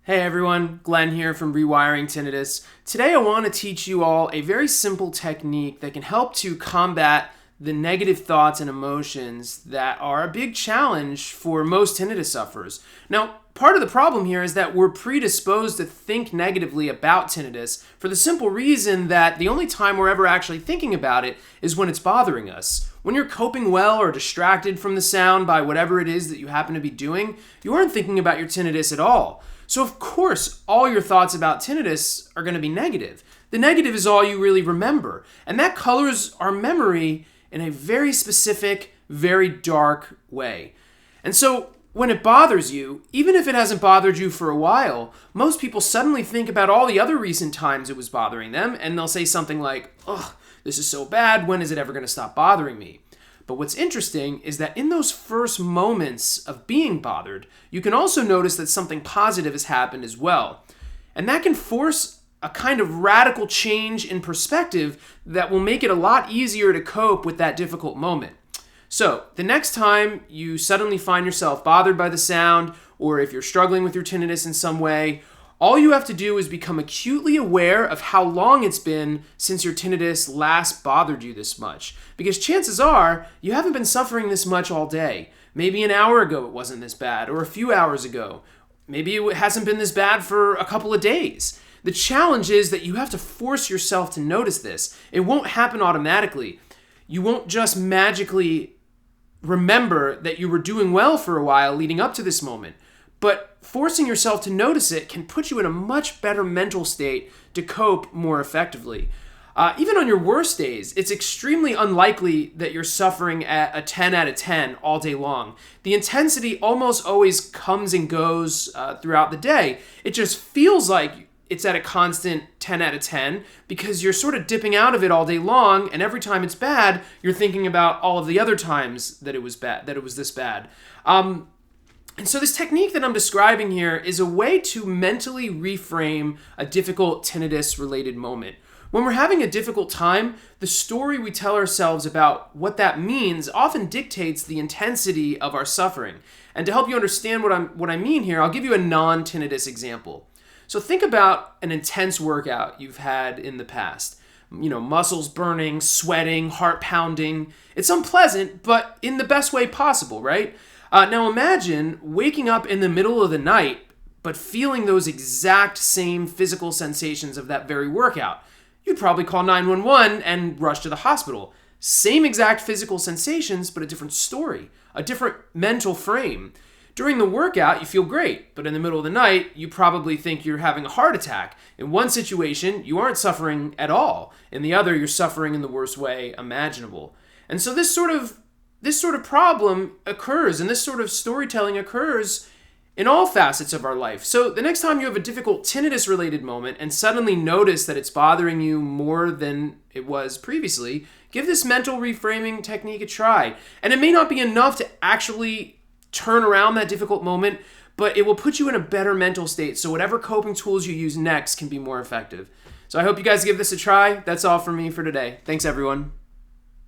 Hey everyone, Glenn here from Rewiring Tinnitus. Today I want to teach you all a very simple technique that can help to combat the negative thoughts and emotions that are a big challenge for most tinnitus sufferers. Now, part of the problem here is that we're predisposed to think negatively about tinnitus for the simple reason that the only time we're ever actually thinking about it is when it's bothering us. When you're coping well or distracted from the sound by whatever it is that you happen to be doing, you aren't thinking about your tinnitus at all. So of course, all your thoughts about tinnitus are going to be negative. The negative is all you really remember, and that colors our memory in a very specific, very dark way. And so when it bothers you, even if it hasn't bothered you for a while, most people suddenly think about all the other recent times it was bothering them, and they'll say something like, "Ugh, this is so bad, when is it ever going to stop bothering me?" But what's interesting is that in those first moments of being bothered, you can also notice that something positive has happened as well. And that can force a kind of radical change in perspective that will make it a lot easier to cope with that difficult moment. So, the next time you suddenly find yourself bothered by the sound, or if you're struggling with your tinnitus in some way, all you have to do is become acutely aware of how long it's been since your tinnitus last bothered you this much. Because chances are, you haven't been suffering this much all day. Maybe an hour ago it wasn't this bad, or a few hours ago. Maybe it hasn't been this bad for a couple of days. The challenge is that you have to force yourself to notice this. It won't happen automatically. You won't just magically remember that you were doing well for a while leading up to this moment. But forcing yourself to notice it can put you in a much better mental state to cope more effectively. Even on your worst days, it's extremely unlikely that you're suffering at a 10 out of 10 all day long. The intensity almost always comes and goes throughout the day. It just feels like it's at a constant 10 out of 10 because you're sort of dipping out of it all day long, and every time it's bad, you're thinking about all of the other times that it was bad, that it was this bad. And so this technique that I'm describing here is a way to mentally reframe a difficult tinnitus-related moment. When we're having a difficult time, the story we tell ourselves about what that means often dictates the intensity of our suffering. And to help you understand what I mean here, I'll give you a non-tinnitus example. So think about an intense workout you've had in the past. Muscles burning, sweating, heart pounding. It's unpleasant, but in the best way possible, right? Now imagine waking up in the middle of the night, but feeling those exact same physical sensations of that very workout. You'd probably call 911 and rush to the hospital. Same exact physical sensations, but a different story, a different mental frame. During the workout, you feel great, but in the middle of the night, you probably think you're having a heart attack. In one situation, you aren't suffering at all. In the other, you're suffering in the worst way imaginable. And so this sort of problem occurs, and this sort of storytelling occurs in all facets of our life. So the next time you have a difficult tinnitus-related moment and suddenly notice that it's bothering you more than it was previously, give this mental reframing technique a try. And it may not be enough to actually turn around that difficult moment, but it will put you in a better mental state, so whatever coping tools you use next can be more effective. So I hope you guys give this a try. That's all from me for today. Thanks, everyone.